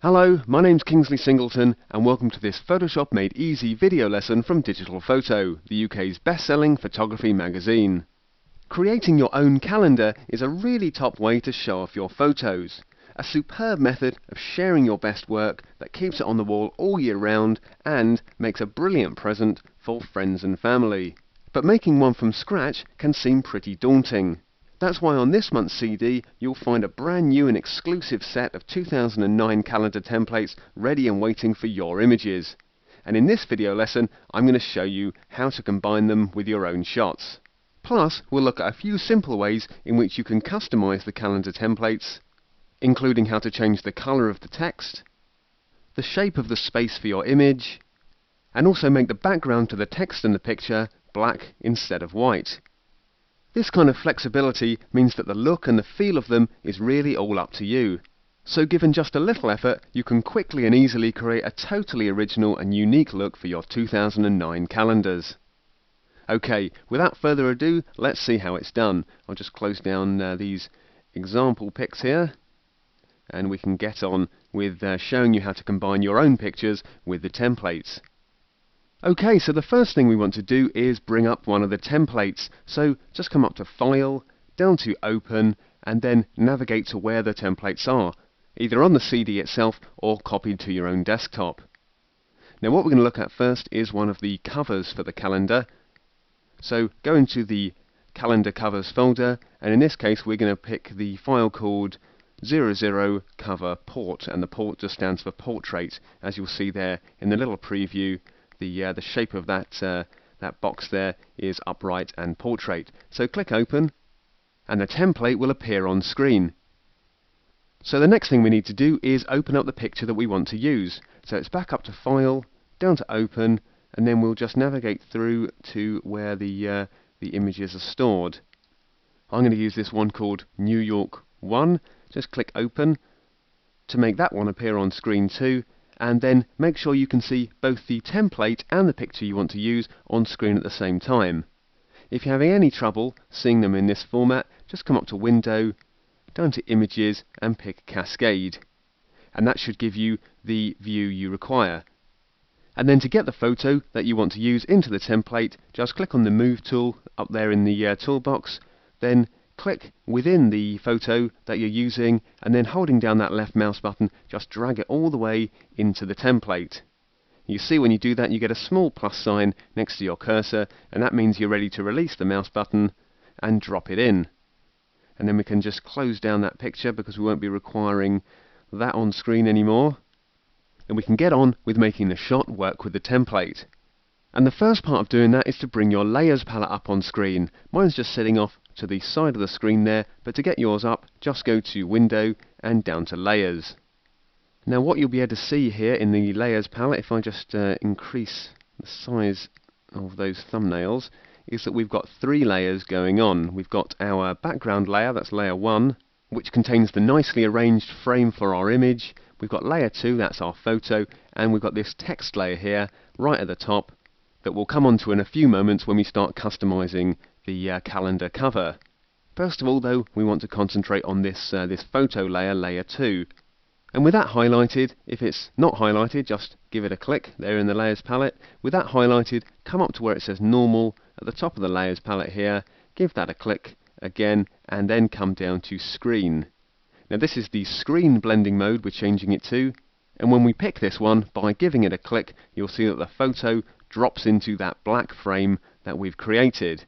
Hello, my name's Kingsley Singleton and welcome to this Photoshop Made Easy video lesson from Digital Photo, the UK's best-selling photography magazine. Creating your own calendar is a really top way to show off your photos. A superb method of sharing your best work that keeps it on the wall all year round and makes a brilliant present for friends and family. But making one from scratch can seem pretty daunting. That's why on this month's CD you'll find a brand new and exclusive set of 2009 calendar templates ready and waiting for your images. And in this video lesson I'm going to show you how to combine them with your own shots. Plus we'll look at a few simple ways in which you can customize the calendar templates, including how to change the color of the text, the shape of the space for your image, and also make the background to the text and the picture black instead of white. This kind of flexibility means that the look and the feel of them is really all up to you. So given just a little effort, you can quickly and easily create a totally original and unique look for your 2009 calendars. Okay, without further ado, let's see how it's done. I'll just close down these example pics here, and we can get on with showing you how to combine your own pictures with the templates. Okay, so the first thing we want to do is bring up one of the templates. So just come up to File, down to Open, and then navigate to where the templates are, either on the CD itself or copied to your own desktop. Now what we're going to look at first is one of the covers for the calendar. So go into the Calendar Covers folder, and in this case we're going to pick the file called 00 Cover Port, and the port just stands for Portrait, as you'll see there in the little preview. The shape of that box there is upright and portrait. So click Open and the template will appear on screen. So the next thing we need to do is open up the picture that we want to use. So it's back up to File, down to Open, and then we'll just navigate through to where the images are stored. I'm going to use this one called New York 1. Just click Open to make that one appear on screen too. And then make sure you can see both the template and the picture you want to use on screen at the same time. If you're having any trouble seeing them in this format, just come up to Window, down to Images and pick Cascade. And that should give you the view you require. And then to get the photo that you want to use into the template, just click on the Move tool up there in the toolbox, then click within the photo that you're using, and then holding down that left mouse button, just drag it all the way into the template. You see when you do that you get a small plus sign next to your cursor, and that means you're ready to release the mouse button and drop it in. And then we can just close down that picture because we won't be requiring that on screen anymore. And we can get on with making the shot work with the template. And the first part of doing that is to bring your layers palette up on screen. Mine's just sitting off to the side of the screen there, but to get yours up, just go to Window and down to Layers. Now what you'll be able to see here in the Layers palette, if I just increase the size of those thumbnails, is that we've got three layers going on. We've got our background layer, that's layer 1, which contains the nicely arranged frame for our image. We've got layer 2, that's our photo, and we've got this text layer here, right at the top, that we'll come on to in a few moments when we start customizing the calendar cover. First of all though, we want to concentrate on this photo layer, layer 2. And with that highlighted, if it's not highlighted, just give it a click there in the layers palette. With that highlighted, come up to where it says normal at the top of the layers palette here, give that a click again, and then come down to screen. Now this is the screen blending mode we're changing it to, and when we pick this one, by giving it a click, you'll see that the photo drops into that black frame that we've created.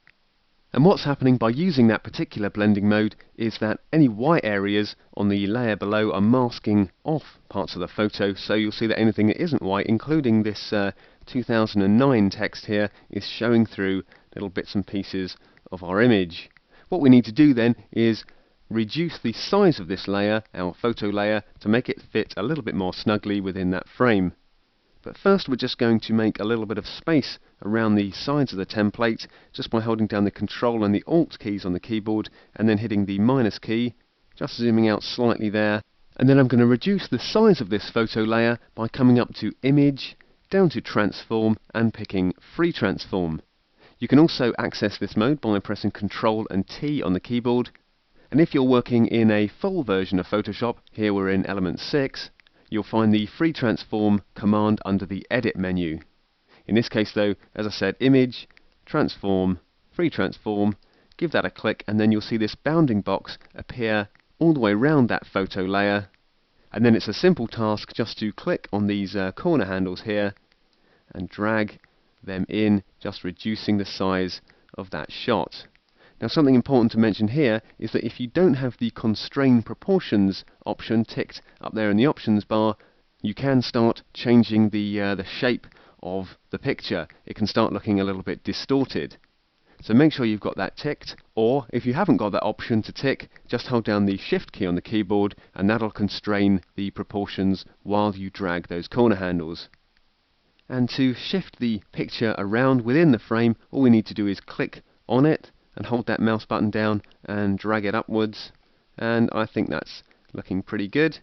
And what's happening by using that particular blending mode is that any white areas on the layer below are masking off parts of the photo, so you'll see that anything that isn't white, including this 2009 text here, is showing through little bits and pieces of our image. What we need to do then is reduce the size of this layer, our photo layer, to make it fit a little bit more snugly within that frame. But first we're just going to make a little bit of space around the sides of the template just by holding down the Control and the Alt keys on the keyboard and then hitting the minus key, just zooming out slightly there. And then I'm going to reduce the size of this photo layer by coming up to Image, down to Transform and picking Free Transform. You can also access this mode by pressing Control and T on the keyboard. And if you're working in a full version of Photoshop, here we're in Element 6, you'll find the free transform command under the edit menu. In this case though, as I said, image, transform, free transform, give that a click, and then you'll see this bounding box appear all the way around that photo layer. And then it's a simple task just to click on these corner handles here and drag them in, just reducing the size of that shot. Now something important to mention here is that if you don't have the constrain proportions option ticked up there in the options bar, you can start changing the shape of the picture. It can start looking a little bit distorted. So make sure you've got that ticked, or if you haven't got that option to tick, just hold down the Shift key on the keyboard and that'll constrain the proportions while you drag those corner handles. And to shift the picture around within the frame, all we need to do is click on it and hold that mouse button down and drag it upwards, and I think that's looking pretty good.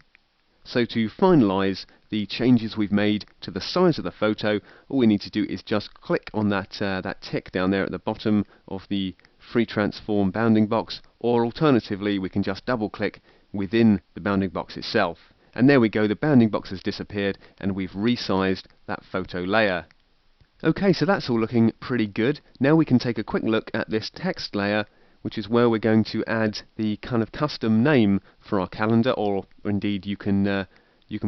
So to finalise the changes we've made to the size of the photo, all we need to do is just click on that tick down there at the bottom of the free transform bounding box, or alternatively we can just double click within the bounding box itself. And there we go, the bounding box has disappeared and we've resized that photo layer. Okay, so that's all looking pretty good. Now we can take a quick look at this text layer, which is where we're going to add the kind of custom name for our calendar, or indeed you can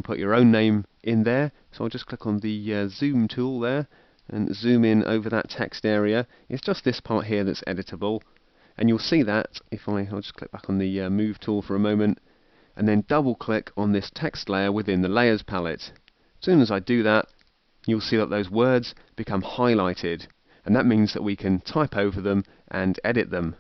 put your own name in there. So I'll just click on the zoom tool there and zoom in over that text area. It's just this part here that's editable, and you'll see that if I'll just click back on the move tool for a moment and then double click on this text layer within the layers palette. As soon as I do that, you'll see that those words become highlighted, and that means that we can type over them and edit them.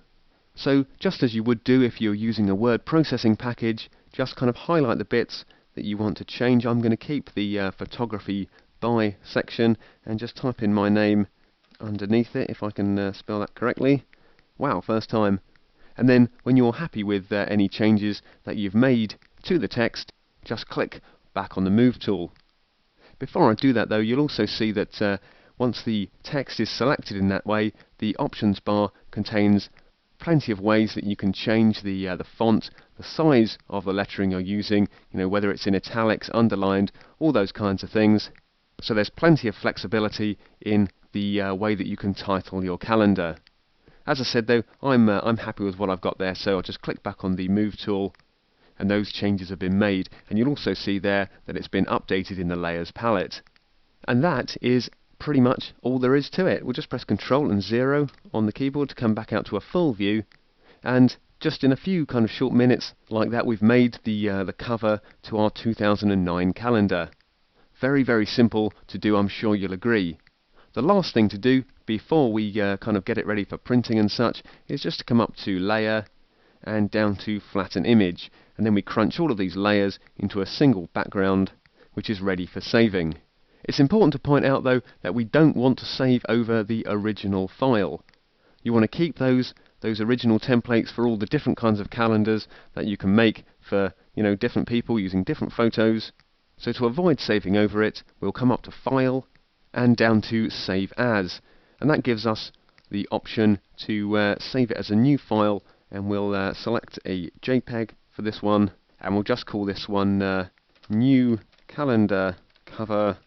So just as you would do if you're using a word processing package, just kind of highlight the bits that you want to change. I'm going to keep the photography by section and just type in my name underneath it, if I can spell that correctly. Wow, first time. And then when you're happy with any changes that you've made to the text, just click back on the move tool. Before I do that though, you'll also see that once the text is selected in that way, the options bar contains plenty of ways that you can change the font, the size of the lettering you're using, whether it's in italics, underlined, all those kinds of things. So there's plenty of flexibility in the way that you can title your calendar. As I said though, I'm happy with what I've got there, so I'll just click back on the move tool and those changes have been made, and you'll also see there that it's been updated in the layers palette. And that is pretty much all there is to it. We'll just press Ctrl and 0 on the keyboard to come back out to a full view, and just in a few kind of short minutes like that, we've made the cover to our 2009 calendar. Very, very simple to do, I'm sure you'll agree. The last thing to do before we kind of get it ready for printing and such is just to come up to Layer and down to Flatten Image, and then we crunch all of these layers into a single background which is ready for saving. It's important to point out though that we don't want to save over the original file. You want to keep those original templates for all the different kinds of calendars that you can make for different people using different photos. So to avoid saving over it, we'll come up to File and down to Save As, and that gives us the option to save it as a new file, and we'll select a JPEG for this one, and we'll just call this one New Calendar Cover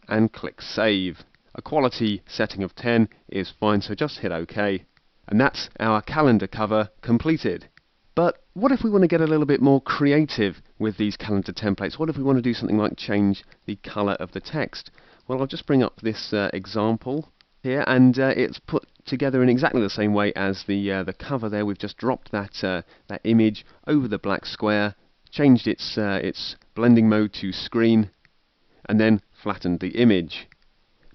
and click Save. A quality setting of 10 is fine, so just hit OK, and that's our calendar cover completed. But what if we want to get a little bit more creative with these calendar templates? What if we want to do something like change the colour of the text? Well, I'll just bring up this example here, and it's put together in exactly the same way as the cover there. We've just dropped that image over the black square, changed its blending mode to screen, and then flattened the image.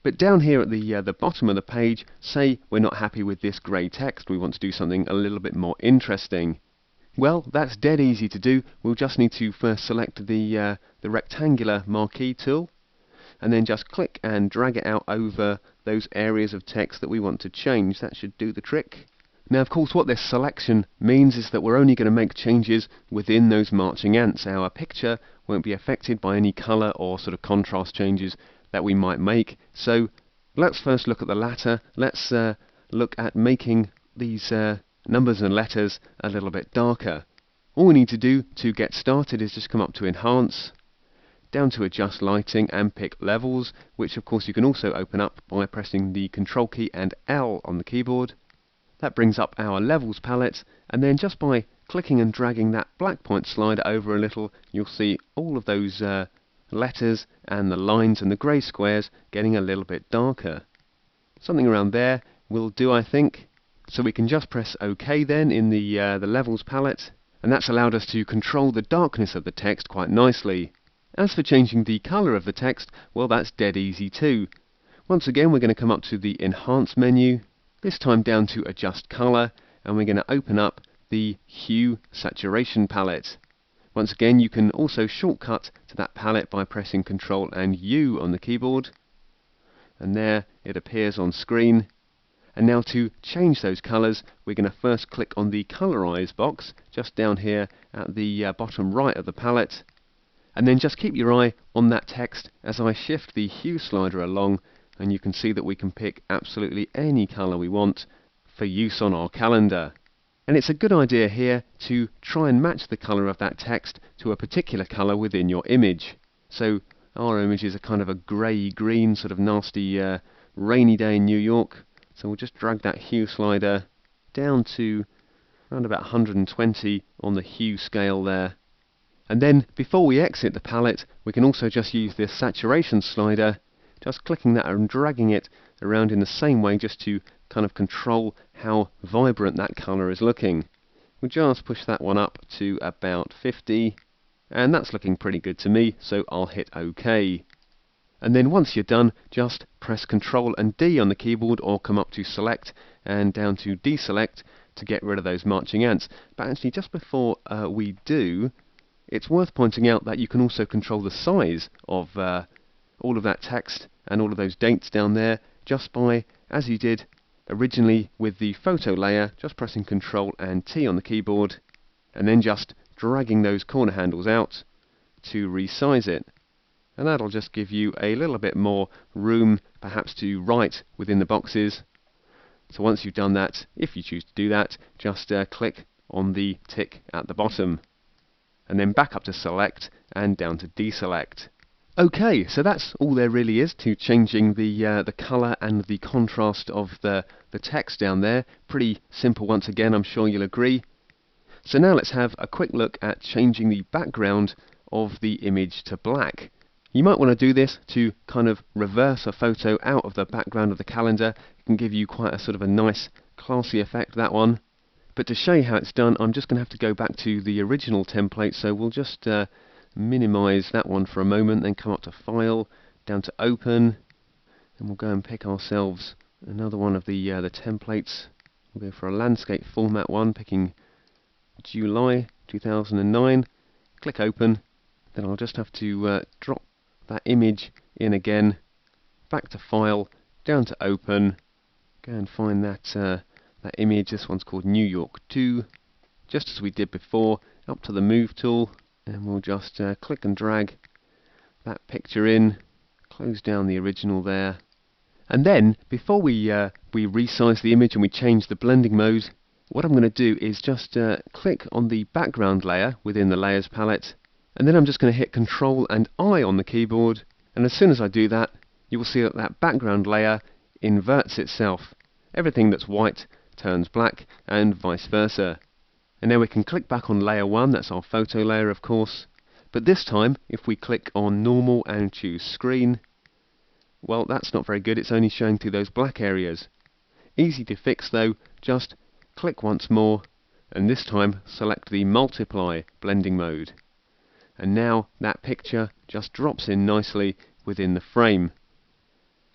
But down here at the bottom of the page, say we're not happy with this grey text, we want to do something a little bit more interesting. Well, that's dead easy to do. We'll just need to first select the rectangular marquee tool, and then just click and drag it out over those areas of text that we want to change. That should do the trick. Now, of course, what this selection means is that we're only going to make changes within those marching ants. Our picture won't be affected by any colour or sort of contrast changes that we might make. So let's first look at the latter. Let's look at making these numbers and letters a little bit darker. All we need to do to get started is just come up to Enhance, down to adjust lighting and pick levels, which of course you can also open up by pressing the Control key and L on the keyboard. That brings up our levels palette, and then just by clicking and dragging that black point slider over a little, you'll see all of those letters and the lines and the grey squares getting a little bit darker. Something around there will do, I think. So we can just press OK then in the levels palette, and that's allowed us to control the darkness of the text quite nicely. As for changing the colour of the text, well, that's dead easy too. Once again, we're going to come up to the Enhance menu, this time down to Adjust Colour, and we're going to open up the Hue Saturation palette. Once again, you can also shortcut to that palette by pressing Ctrl and U on the keyboard, and there it appears on screen. And now to change those colours, we're going to first click on the Colorize box just down here at the bottom right of the palette, and then just keep your eye on that text as I shift the hue slider along, and you can see that we can pick absolutely any colour we want for use on our calendar. And it's a good idea here to try and match the colour of that text to a particular colour within your image. So our image is a kind of a grey-green, sort of nasty rainy day in New York. So we'll just drag that hue slider down to around about 120 on the hue scale there. And then before we exit the palette, we can also just use this saturation slider, just clicking that and dragging it around in the same way, just to kind of control how vibrant that colour is looking. We'll just push that one up to about 50, and that's looking pretty good to me, so I'll hit OK. And then once you're done, just press Ctrl and D on the keyboard, or come up to Select and down to Deselect to get rid of those marching ants. But actually, just before we do, it's worth pointing out that you can also control the size of all of that text and all of those dates down there just by, as you did originally with the photo layer, just pressing Ctrl and T on the keyboard, and then just dragging those corner handles out to resize it. And that'll just give you a little bit more room perhaps to write within the boxes. So once you've done that, if you choose to do that, just click on the tick at the bottom, and then back up to Select and down to Deselect. Okay, so that's all there really is to changing the colour and the contrast of the text down there. Pretty simple once again, I'm sure you'll agree. So now let's have a quick look at changing the background of the image to black. You might want to do this to kind of reverse a photo out of the background of the calendar. It can give you quite a sort of a nice, classy effect, that one. But to show you how it's done, I'm just going to have to go back to the original template, so we'll just minimise that one for a moment, then come up to File, down to Open, and we'll go and pick ourselves another one of the templates. We'll go for a landscape format one, picking July 2009, click Open, then I'll just have to drop that image in again, back to File, down to Open, go and find that image. This one's called New York 2, just as we did before, up to the Move tool, and we'll just click and drag that picture in, close down the original there, and then before we resize the image and we change the blending mode, what I'm going to do is just click on the background layer within the Layers palette, and then I'm just going to hit Ctrl and I on the keyboard, and as soon as I do that, you will see that that background layer inverts itself. Everything that's white turns black, and vice versa. And now we can click back on layer 1, that's our photo layer of course, but this time if we click on normal and choose screen, well, that's not very good, it's only showing through those black areas. Easy to fix though, just click once more, and this time select the multiply blending mode. And now that picture just drops in nicely within the frame.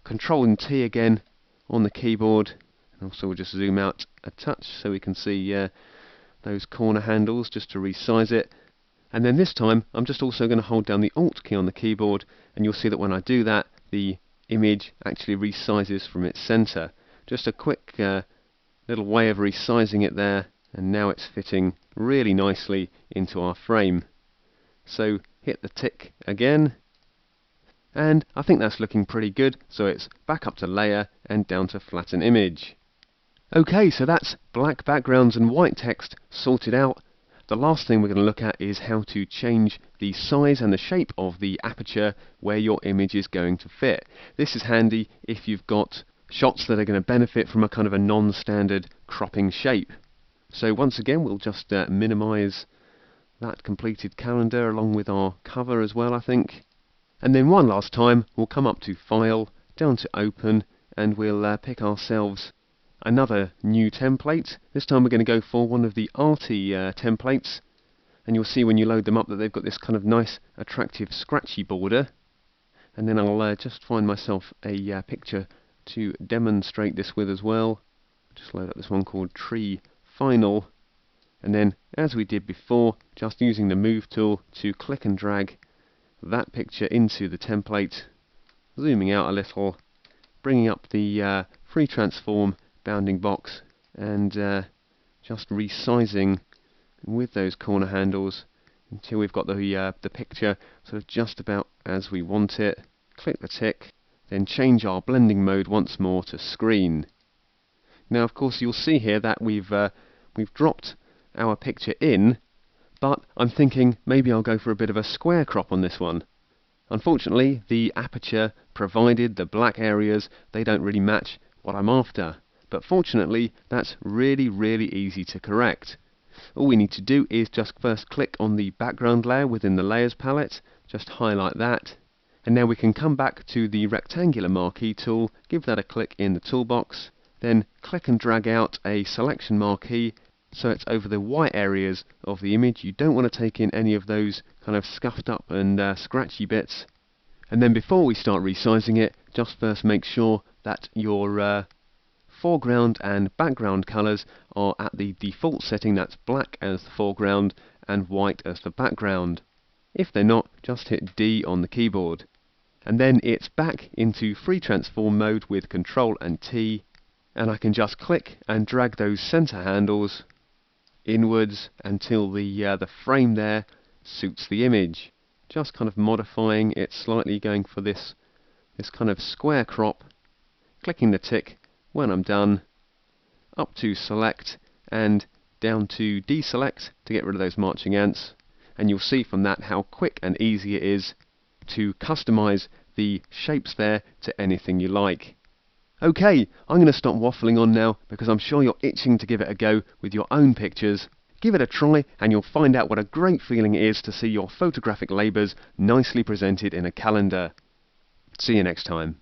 Ctrl and T again on the keyboard, and also we'll just zoom out a touch so we can see those corner handles just to resize it. And then this time I'm just also going to hold down the Alt key on the keyboard, and you'll see that when I do that, the image actually resizes from its center. Just a quick little way of resizing it there, and now it's fitting really nicely into our frame. So hit the tick again, and I think that's looking pretty good, so it's back up to Layer and down to Flatten Image. Okay, so that's black backgrounds and white text sorted out. The last thing we're going to look at is how to change the size and the shape of the aperture where your image is going to fit. This is handy if you've got shots that are going to benefit from a kind of a non-standard cropping shape. So once again, we'll just minimize that completed calendar along with our cover as well, I think. And then one last time, we'll come up to File, down to Open, and we'll pick ourselves another new template. This time we're going to go for one of the arty templates, and you'll see when you load them up that they've got this kind of nice, attractive, scratchy border. And then I'll just find myself a picture to demonstrate this with as well. Just load up this one called Tree Final, and then, as we did before, just using the Move tool to click and drag that picture into the template, zooming out a little, bringing up the Free Transform bounding box, and just resizing with those corner handles until we've got the picture sort of just about as we want it. Click the tick, then change our blending mode once more to screen. Now, of course, you'll see here that we've dropped our picture in, but I'm thinking maybe I'll go for a bit of a square crop on this one. Unfortunately, the aperture provided, the black areas, they don't really match what I'm after. But fortunately, that's really easy to correct. All we need to do is just first click on the background layer within the Layers palette, just highlight that, and now we can come back to the rectangular marquee tool, give that a click in the toolbox, then click and drag out a selection marquee so it's over the white areas of the image. You don't want to take in any of those kind of scuffed up and scratchy bits. And then before we start resizing it, just first make sure that your foreground and background colours are at the default setting. That's black as the foreground and white as the background. If they're not, just hit D on the keyboard. And then it's back into Free Transform mode with Control and T, and I can just click and drag those centre handles inwards until the frame there suits the image. Just kind of modifying it slightly, going for this kind of square crop, clicking the tick when I'm done, up to Select and down to Deselect to get rid of those marching ants, and you'll see from that how quick and easy it is to customize the shapes there to anything you like. Okay, I'm going to stop waffling on now because I'm sure you're itching to give it a go with your own pictures. Give it a try and you'll find out what a great feeling it is to see your photographic labours nicely presented in a calendar. See you next time.